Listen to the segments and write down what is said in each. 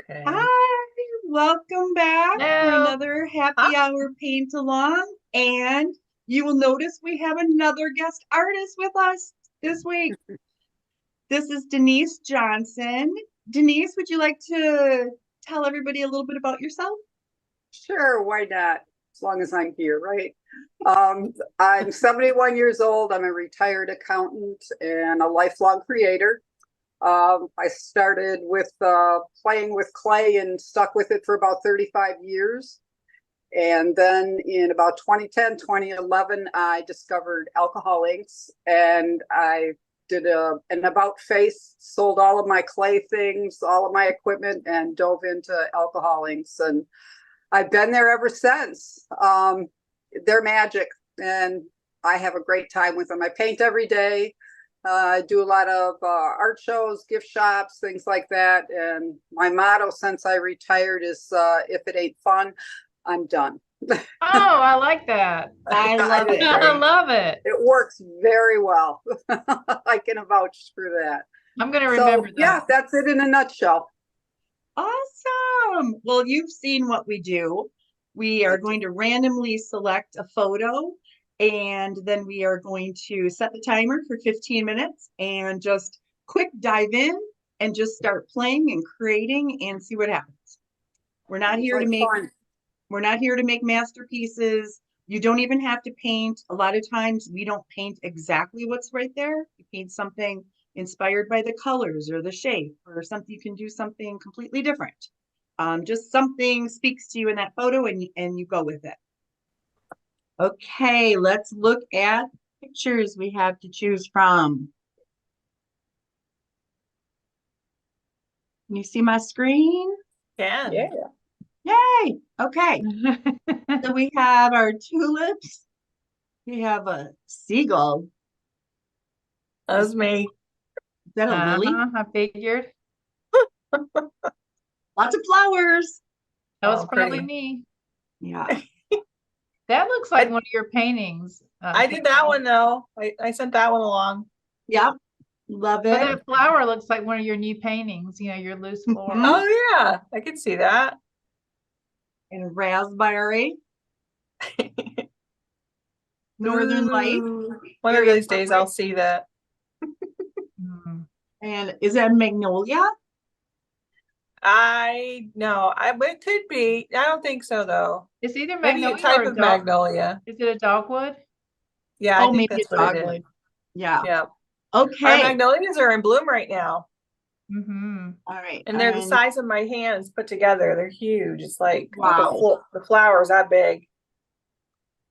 Okay. Hi, welcome back for Hello. another happy hour paint along. And you will notice we have another guest artist with us this week. This is Denise Johnson. Denise, would you like to tell everybody a little bit about yourself? Sure, why not? As long as I'm here, right? I'm 71 years old. I'm a retired accountant and a lifelong creator. I started with playing with clay and stuck with it for about 35 years. And then in about 2010, 2011, I discovered alcohol inks and I did an about face, sold all of my clay things, all of my equipment, and dove into alcohol inks. And I've been there ever since. They're magic, and I have a great time with them. I paint every day. I do a lot of art shows, gift shops, things like that. And my motto since I retired is if it ain't fun, I'm done. Oh, I like that. I love it. I love it. It works very well. I can vouch for that. I'm going to remember Yeah, that. that's it in a nutshell. Awesome. Well, you've seen what we do. We are going to randomly select a photo and then we are going to set the timer for 15 minutes and just quick dive in and just start playing and creating and see what happens. We're not here to make We're not here to make masterpieces. You don't even have to paint. A lot of times we don't paint exactly what's right there. You paint something inspired by the colors or the shape or something. You can do something completely different. Just something speaks to you in that photo and you go with it. Okay, let's look at pictures we have to choose from. Can you see my screen? Can. Yeah. Yay! Okay, so we have our tulips. We have a seagull. That was me. Is that a lily? I figured. Lots of flowers. That was probably pretty. me. Yeah. That looks like one of your paintings. I did that one though. I sent that one along. Yep. Love But it. that flower looks like one of your new paintings, your loose floral. Oh yeah, I could see that. And raspberry. Northern Light. One of these days I'll see that. And is that magnolia? It could be. I don't think so though. It's either Maybe magnolia a type or of magnolia. Is it a dogwood? Yeah, I think maybe that's a what it is. dogwood. Yeah. Yeah. Okay. Our magnolias are in bloom right now. All right. And they're the size of my hands put together. They're huge. It's like wow. the flowers that big.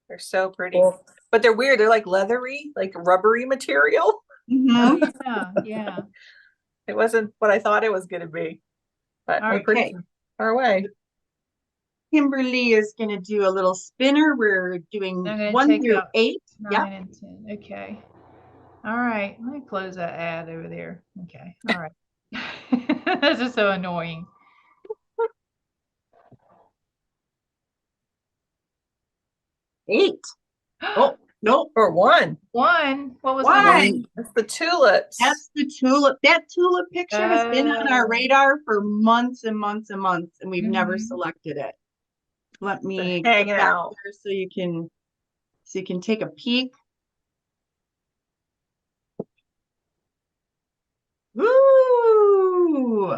They're so pretty. Cool. But they're weird. They're like leathery, like rubbery material. Oh, yeah. It wasn't what I thought it was going to be. But we're pretty far away. Kimberly is going to do a little spinner. We're doing 1 through 8. 9 and 10. Okay. All right. Let me close that ad over there. Okay. All right. This is so annoying. 8. Oh, no. Or 1. 1. What was 1? That's the tulips. That's the tulip. That tulip picture has been on our radar for months and months and months, and we've never selected it. Let me hang it out there so you can take a peek. Ooh.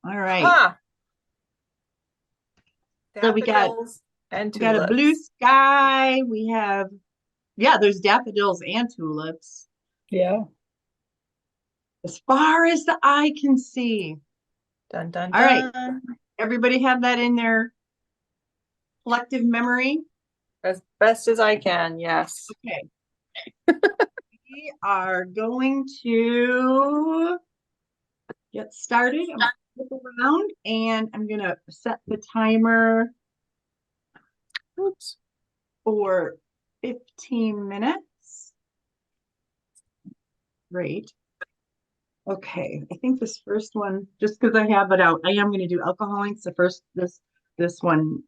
All right. Huh. So we got a blue sky. We have, there's daffodils and tulips. Yeah. As far as the eye can see. Dun, dun, dun. All right. Everybody have that in their collective memory? As best as I can, yes. Okay. We are going to get started. I'm going to flip around and I'm going to set the timer for 15 minutes. Great. Okay, I think this first one, just because I have it out, I am going to do alcohol inks. The first, this one,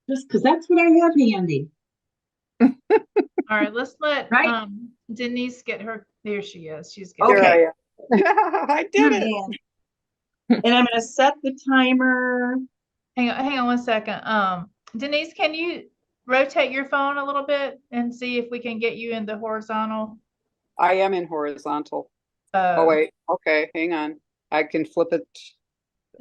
just because that's what I have handy. All right, let's let Denise get her. There she is. She's getting okay. I did it. And I'm gonna set the timer. Hang on 1 second. Denise, can you rotate your phone a little bit and see if we can get you in the horizontal? I am in horizontal. Oh, wait. Okay, hang on. I can flip it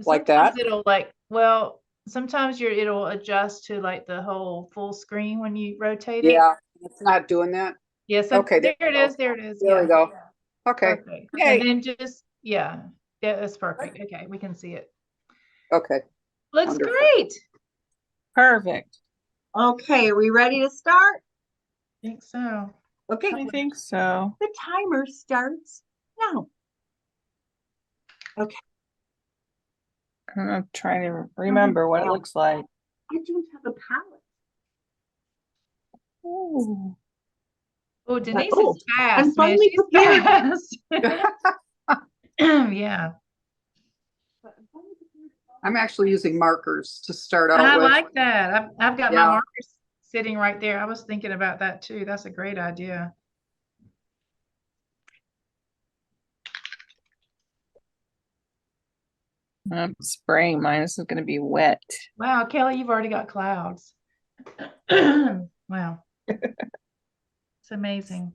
like Sometimes that. it'll sometimes it'll adjust to like the whole full screen when you rotate it. Yeah, it's not doing that. Yes, Okay, there there it we is. go. There it is. There we Yeah. go. Okay. Perfect. Yay. And then yeah, that's perfect. Okay, we can see it. Okay. Looks Wonderful. great. Perfect. Okay, are we ready to start? I think so. Okay, I think so. the timer starts now. I'm trying to remember what it looks like. I don't have a palette. Ooh. Oh, Denise Oh, is fast, I'm man. finally She's prepared. fast. Yeah. I'm actually using markers to start out I with. like that. I've got my Yeah. markers sitting right there. I was thinking about that too. That's a great idea. I'm spraying mine. This is going to be wet. Wow, Kelly, you've already got clouds. Wow. It's amazing.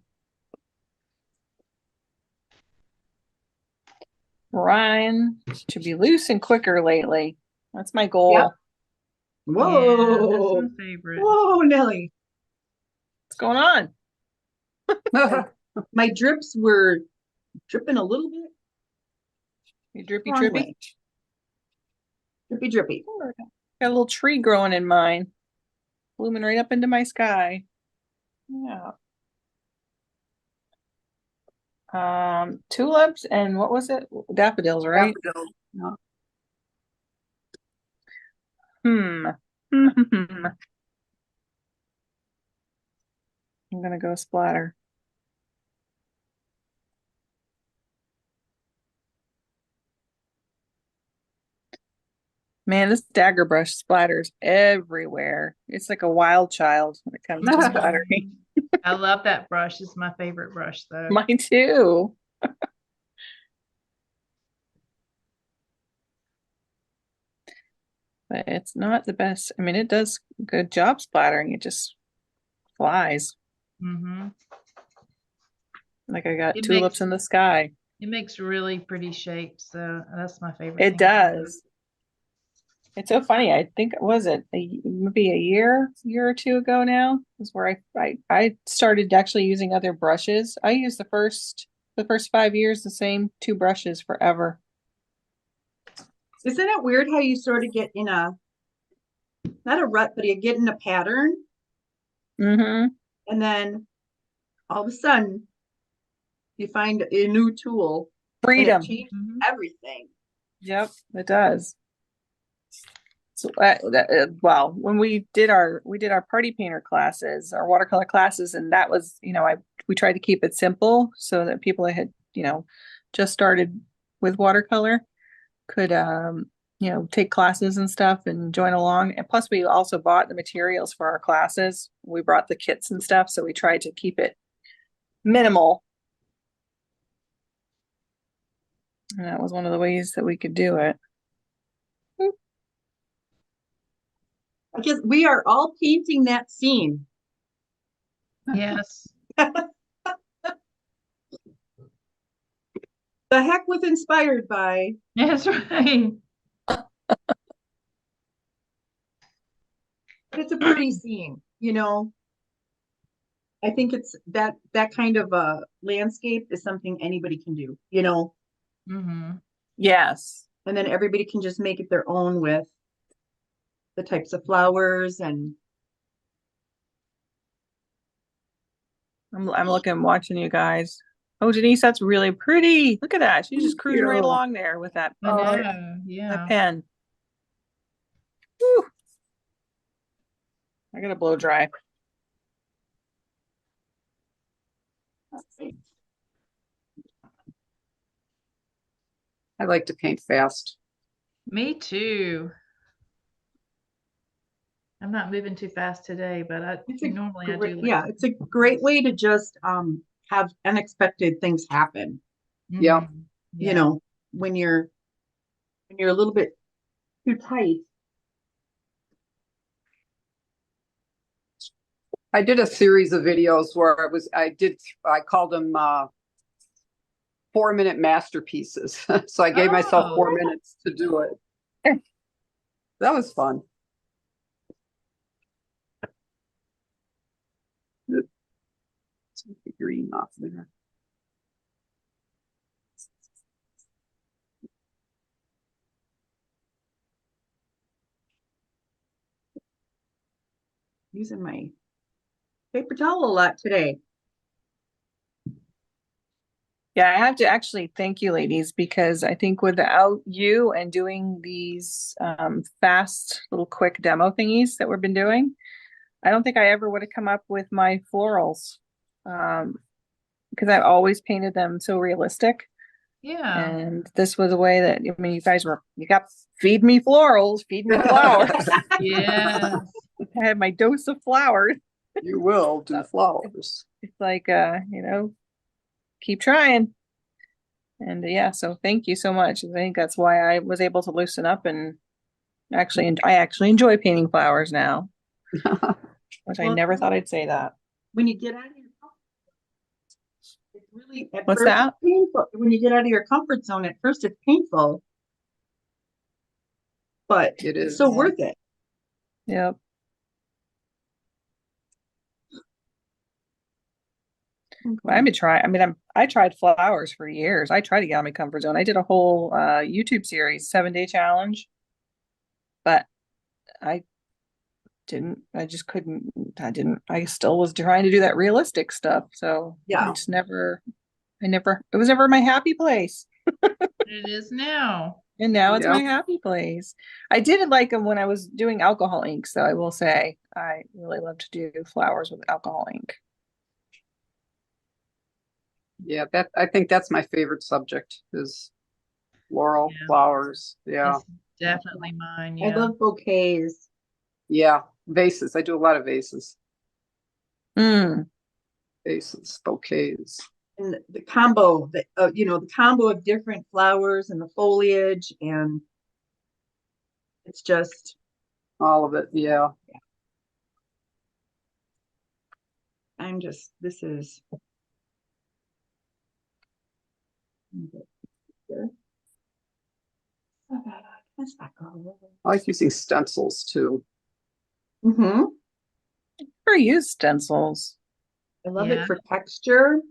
Ryan should be loose and quicker lately. That's my goal. Yep. Yeah, Whoa. that's my favorite. Whoa, Nelly. What's going on? My drips were dripping a little bit. You drippy, Wrong drippy. way. Drippy, drippy. Got a little tree growing in mine, blooming right up into my sky. Yeah. Tulips and what was it? Daffodils, right? Daffodil. Yeah. I'm gonna go splatter. Man, this dagger brush splatters everywhere. It's like a wild child when it comes to splattering. I love that brush. It's my favorite brush though. Mine too. But it's not the best. I mean, it does a good job splattering. It just flies. Mm-hmm. Like I got It tulips makes- in the sky. It makes really pretty shapes, so that's my favorite It thing about does. It's so funny. I think was it maybe a year or two ago now is where I started actually using other brushes. I used the first 5 years the same two brushes forever. Isn't it weird how you sort of get in not a rut, but you get in a pattern Mm-hmm. and then all of a sudden you find a new tool Freedom. and it changes Mhm. everything. Yep, it does. So, well, when we did our party painter classes, our watercolor classes, and that was, we tried to keep it simple so that people that had, just started with watercolor could, take classes and stuff and join along. And plus, we also bought the materials for our classes. We brought the kits and stuff, so we tried to keep it minimal. And that was one of the ways that we could do it. I guess we are all painting that scene. Yes. The heck was inspired by. That's right. It's a pretty scene, I think it's that kind of a landscape is something anybody can do, Mm-hmm. Yes. and then everybody can just make it their own with the types of flowers and I'm watching you guys. Oh, Denise, that's really pretty. Look at that. She's just cruising right you. along there with that, I know. that Yeah. pen. Whew. I gotta blow dry. I like to paint fast. Me too. I'm not moving too fast today, but I it's a normally I great, do. Like yeah, it's a great way to just have unexpected things happen. Yeah. Mhm. you Yeah. know, when you're a little bit too tight. I did a series of videos where I called them 4-minute masterpieces. So I gave myself Oh. 4 minutes to do it. That was fun. Take the green off there. Using my paper towel a lot today. Yeah, I have to actually thank you, ladies, because I think without you and doing these fast little quick demo thingies that we've been doing, I don't think I ever would have come up with my florals. Because I've always painted them so realistic. Yeah. And this was a way that, I mean, you got feed me florals, feed me flowers. Yeah. I had my dose of flowers. You will do flowers. It's like, keep trying. And yeah, so thank you so much. I think that's why I was able to loosen up and I actually enjoy painting flowers now, which I Well, never thought I'd say that. when you get out of your it's really at What's first that? it's painful. When you get out of your comfort zone, at first it's painful, but It it's is. so worth it. Yep. I tried flowers for years. I tried to get out of my comfort zone. I did a whole YouTube series, 7-day challenge, but I just couldn't, I still was trying to do that realistic stuff. So Yeah. it was never my happy place. It is now. And now it's Yeah. my happy place. I did like them when I was doing alcohol inks, though. I will say I really love to do flowers with alcohol ink. Yeah, I think that's my favorite subject is floral Yeah. flowers. Yeah. It's definitely mine. I Yeah. love bouquets. Yeah. Vases. I do a lot of vases. Mm. Vases, bouquets. And the combo that the combo of different flowers and the foliage, and it's just All of it. Yeah. this is I like using stencils too. Mm-hmm. Never used stencils. I love Yeah. it for texture.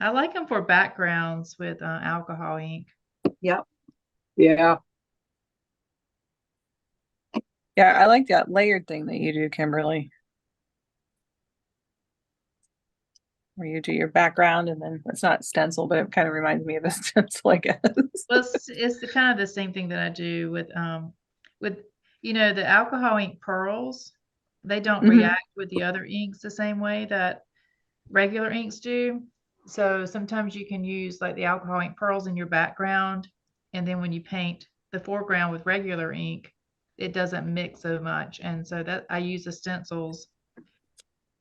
I like them for backgrounds with alcohol ink. Yep. Yeah. Yeah, I like that layered thing that you do, Kimberly. Where you do your background and then it's not stencil, but it kind of reminds me of a stencil, I guess. Well, it's the kind of the same thing that I do with the alcohol ink pearls. They don't Mhm. react with the other inks the same way that regular inks do. So sometimes you can use like the alcohol ink pearls in your background, and then when you paint the foreground with regular ink, it doesn't mix so much. And so that I use the stencils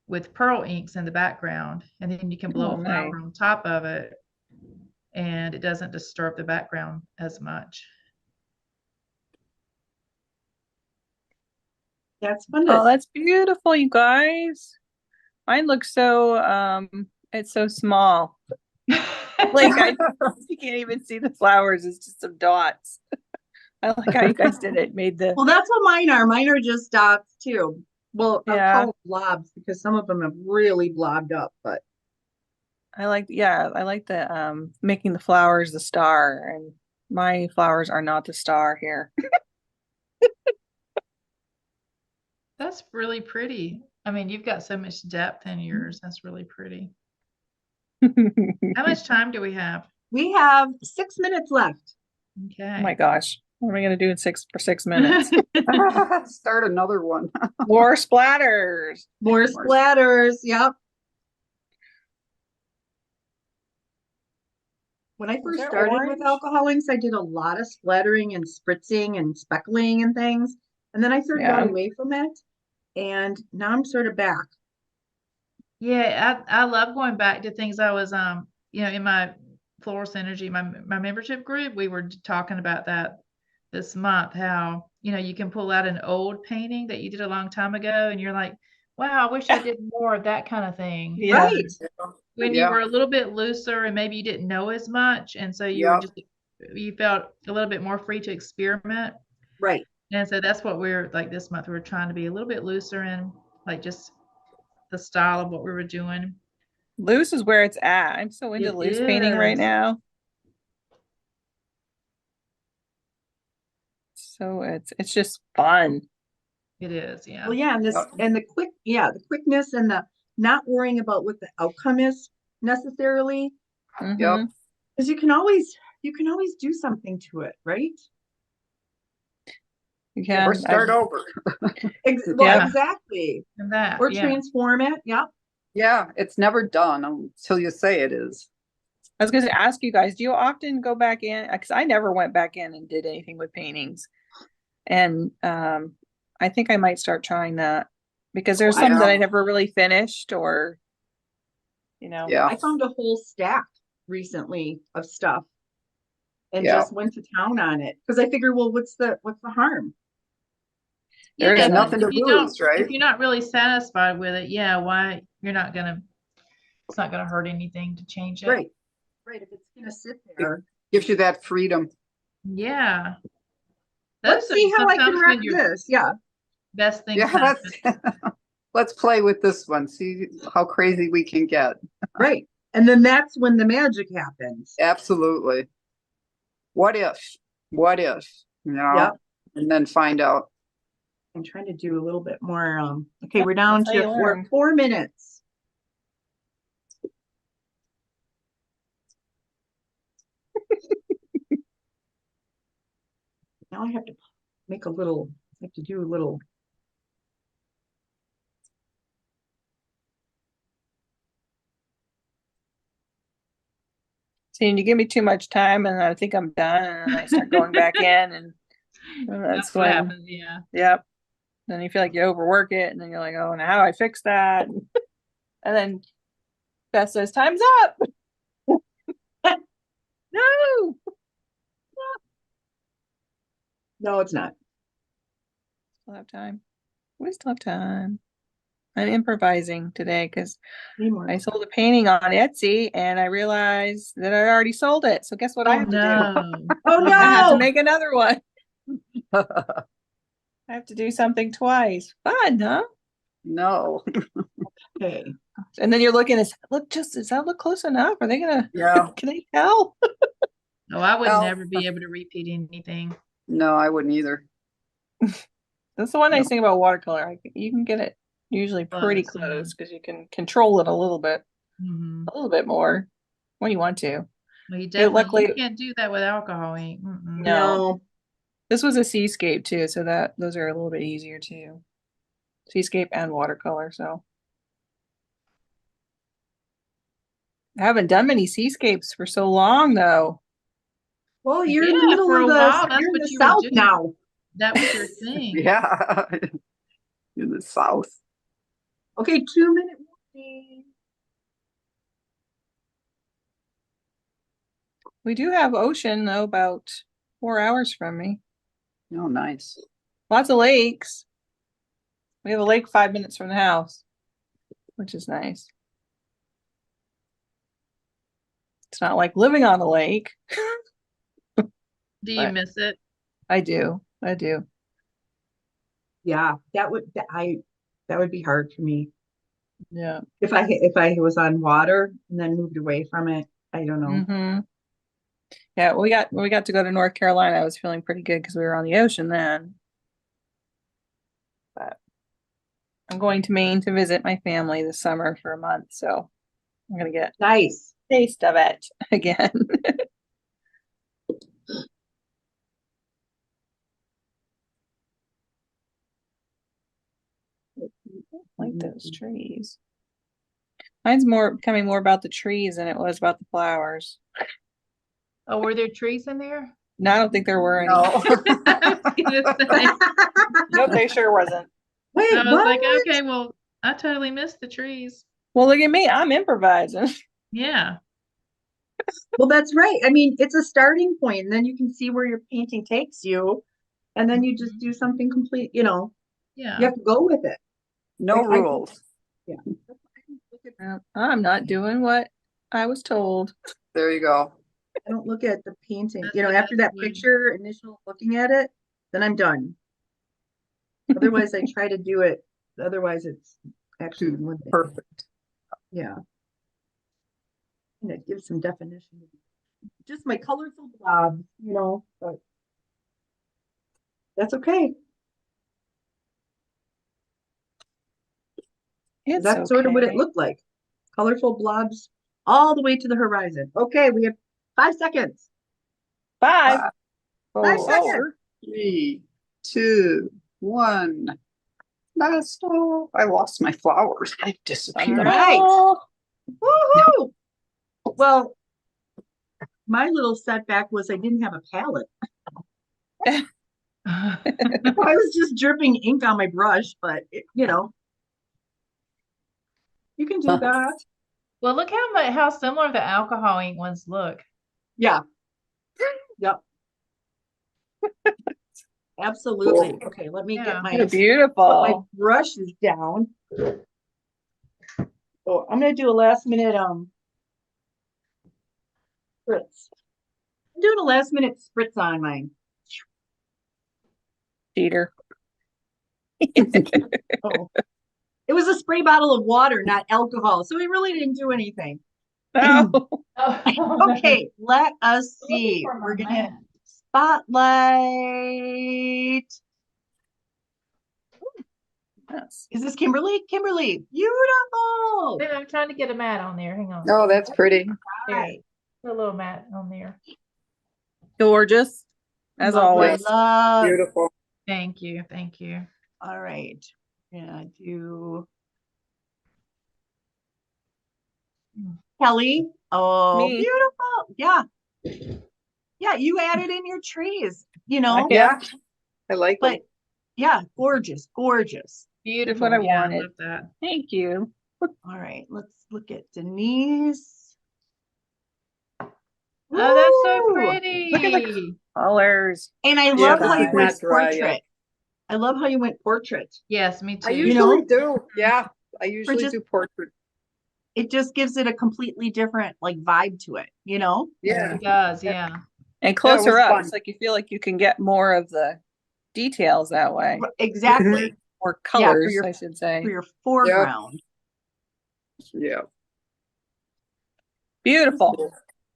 with pearl inks in the background, and then you can blow Oh, a flower nice. on top of it, and it doesn't disturb the background as much. That's fun Oh, to that's beautiful, you guys. Mine looks so it's so small. Like you can't even see the flowers, it's just some dots. I like how you guys did it. Made the Well, that's what mine are. Mine are just dots too. Well, I'll Yeah. call them blobs because some of them have really blobbed up, but I like the making the flowers the star, and my flowers are not the star here. That's really pretty. I mean, you've got so much depth in yours. That's really pretty. How much time do we have? we have 6 minutes left. Okay. Oh my gosh. What am I gonna do in 6 minutes? Start another one. More splatters. More splatters. Yep. When I first there started with orange? alcohol inks, I did a lot of splattering and spritzing and speckling and things. And then I sort of got Yeah. away from it. And now I'm sort of back. Yeah, I love going back to things I was in my Floral Synergy, my membership group, we were talking about that this month, how, you can pull out an old painting that you did a long time ago and you're like, wow, I wish I did more of that kind of thing. Yeah. Right. When you Yeah. were a little bit looser and maybe you didn't know as much. And so you felt a little bit more free to experiment. Right. And so that's what we're like this month. We're trying to be a little bit looser in like just the style of what we were doing. Loose is where it's at. I'm so into It loose painting right is. now. So it's just fun. It is, yeah. Well, yeah, and the quickness and the not worrying about what the outcome is necessarily, Yep. Mhm. because you can always do something to it, right? You can. Or start over. Well, Yeah. exactly. And that, Or yeah. transform it. Yep. Yeah, it's never done until you say it is. I was going to ask you guys, do you often go back in? Because I never went back in and did anything with paintings. And I think I might start trying that because there's some that I never really finished or, Yeah. I found a whole stack recently of stuff and Yeah. just went to town on it because I figured, well, what's the harm? There's Yeah, but nothing to if you lose, don't- right? If you're not really satisfied with it, yeah, why it's not gonna hurt anything to change it. Right. Right. If it's gonna sit there. Gives you that freedom. Yeah. Let's see how I can sometimes wrap when your this. Yeah. best things Yeah, happen. let's play with this one. See how crazy we can get. Right. And then that's when the magic happens. Absolutely. What if? What if? Yep. And then find out. I'm trying to do a little bit more. Okay, we're down That's how to you learn. 4 minutes. Now I have to make do a little. See, and you give me too much time and I think I'm done and then I start going back in and that's what when, happens, yeah. yep. Then you feel like you overwork it and then you're like, oh, now how do I fix that? And then Beth says, time's up. No. No, it's not. Still have time. We still have time. I'm improvising today because Anymore. I sold a painting on Etsy and I realized that I already sold it. So guess what I have to do? Oh I have to no! make another one. I have to do something twice. Fun, huh? No. Okay. And then you're looking at, does that look close enough? Are they gonna, Yeah. can they tell? No, I would Well, never be able to repeat anything. No, I wouldn't either. That's the one nice thing about watercolor. You can get it usually pretty Close, yeah. close because you can control it a little bit more when you want to. Well, you definitely luckily- you can't do that with alcohol ink. Mm-mm. No. This was a seascape too, so those are a little bit easier too. Seascape and watercolor, so. I haven't done many seascapes for so long though. Well, you're in the Yeah, middle for of a the while, that's you're in what the you were South doing. now. That was your thing. Yeah. In the South. Okay, 2-minute warning. We do have ocean though, about 4 hours from me. Oh, nice. Lots of lakes. We have a lake 5 minutes from the house, which is nice. It's not like living on a lake. Do you But- miss it? I do. Yeah, that would be hard for me. Yeah. If I was on water and then moved away from it. I don't know. Mm-hmm. Yeah, when we got to go to North Carolina, I was feeling pretty good because we were on the ocean then. But I'm going to Maine to visit my family this summer for a month, so I'm gonna get Nice. a taste of it again. Like those trees. Mine's becoming more about the trees than it was about the flowers. Oh, were there trees in there? No, I don't think there were any. No. I was gonna say. Nope, they sure wasn't. Wait, I was what? like, okay, well, I totally missed the trees. Well, look at me. I'm improvising. Yeah. Well, that's right. I mean, it's a starting point, and then you can see where your painting takes you, and then you just do something complete, you Yeah. have to go with it. No I- rules. I'm not doing what I was told. There you go. I don't look at the painting, That's after the that best way. picture, initial looking at it, then I'm done. Otherwise, I try to do it. Otherwise, it's actually one thing. Perfect. Yeah. And it gives some definition. Just my colorful blob, but that's okay. It's That's sort of what it okay. looked like. Colorful blobs all the way to the horizon. Okay, we have 5 seconds. 5. 5 Oh, seconds. 3, 2, 1. Last off. I lost my flowers. They've disappeared. Right. Oh, Woohoo! Well, my little setback was I didn't have a palette. I was just dripping ink on my brush, but you can do that. Well, look how similar the alcohol ink ones look. Yeah. Yep. Absolutely. Cool. Okay, let me Yeah. get my they're put my beautiful. brushes down. So I'm gonna do a last minute spritz. I'm doing a last minute spritz on mine. Cheater. Oh. It was a spray bottle of water, not alcohol, so we really didn't do anything. Oh, Okay, let us see. for my We're gonna mat. spotlight. yes. Is this Kimberly? Kimberly, beautiful. Wait, I'm trying to get a mat on there. Hang on. Oh, that's pretty. There. Put a little mat on there. Gorgeous, as Love, always. love. Beautiful. Thank you. Thank you. All right. Yeah, do Kelly. Oh, Me. beautiful. Yeah. Yeah, you added in your trees, Yeah. I like but it. yeah, gorgeous, gorgeous. Beautiful. what I Yeah, wanted. love that. Thank you. All right, let's look at Denise. Oh, that's so Woo! pretty. Look at the colors. And I Yeah, love this how you is went not dry yet. portrait. I love how you went portrait. Yes, me too. I You usually know? do. Yeah. I usually just- do portrait. It just gives it a completely different vibe to it, Yeah. It does. Yeah. And closer was up, fun. it's like you feel like you can get more of the details that way. Exactly. Or Yeah, for colors, your- I should say. For your foreground. Yeah. Beautiful.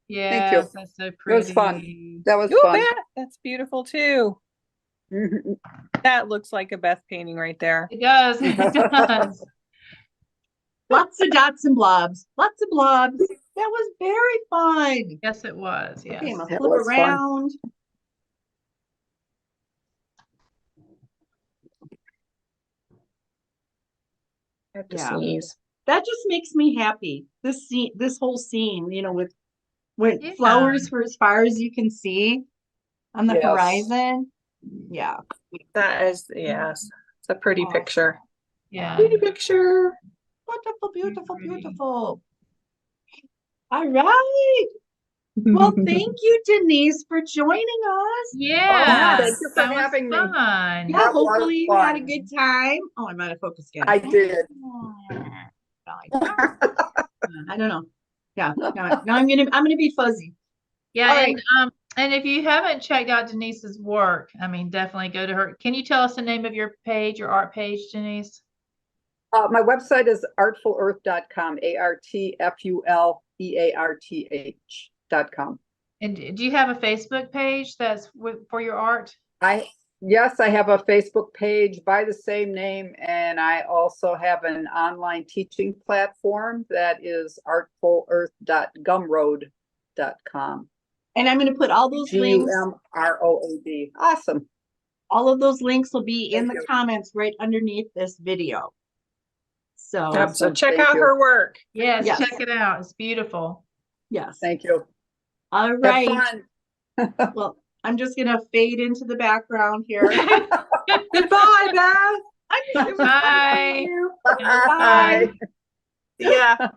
Yes, that's so pretty. was fun. That was Ooh, fun. Beth, that's beautiful too. That looks like a Beth painting right there. It does. It does. Lots of dots and blobs. Lots of blobs. That was very fun. Yes, it was. Yes. Okay, I'm gonna That flip was fun. around. I have to Yeah. sneeze. That just makes me happy. This whole scene, with Yeah. flowers for as far as you can see on the Yes. horizon. Yeah. That is, yes, it's a pretty Awesome. picture. Yeah. Pretty picture. Wonderful, beautiful, Pretty. beautiful. All right. Well, thank you, Denise, for joining us. Yeah. thank you for that was having me. fun. Yeah, That was hopefully you had a fun. good time. Oh, I'm out of focus again. I did. I don't know. Yeah. Now I'm gonna be fuzzy. Yeah, All right. and if you haven't checked out Denise's work, I mean, definitely go to her. Can you tell us the name of your page, your art page, Denise? My website is artfulearth.com, ARTFULEARTH.com. And do you have a Facebook page that's for your art? Yes, I have a Facebook page by the same name, and I also have an online teaching platform that is artfulearth.gumroad.com. And I'm gonna put all those links. GUMROAD. Awesome. All of those links will be in Thank the you. comments right underneath this video. So Yep, so check Thank out you. her work. Yes, Yes. check it out. It's beautiful. yes. Thank you. All Have right. fun. Well, I'm just gonna fade into the background here. Goodbye, Beth. I'm Bye. Bye. Yeah.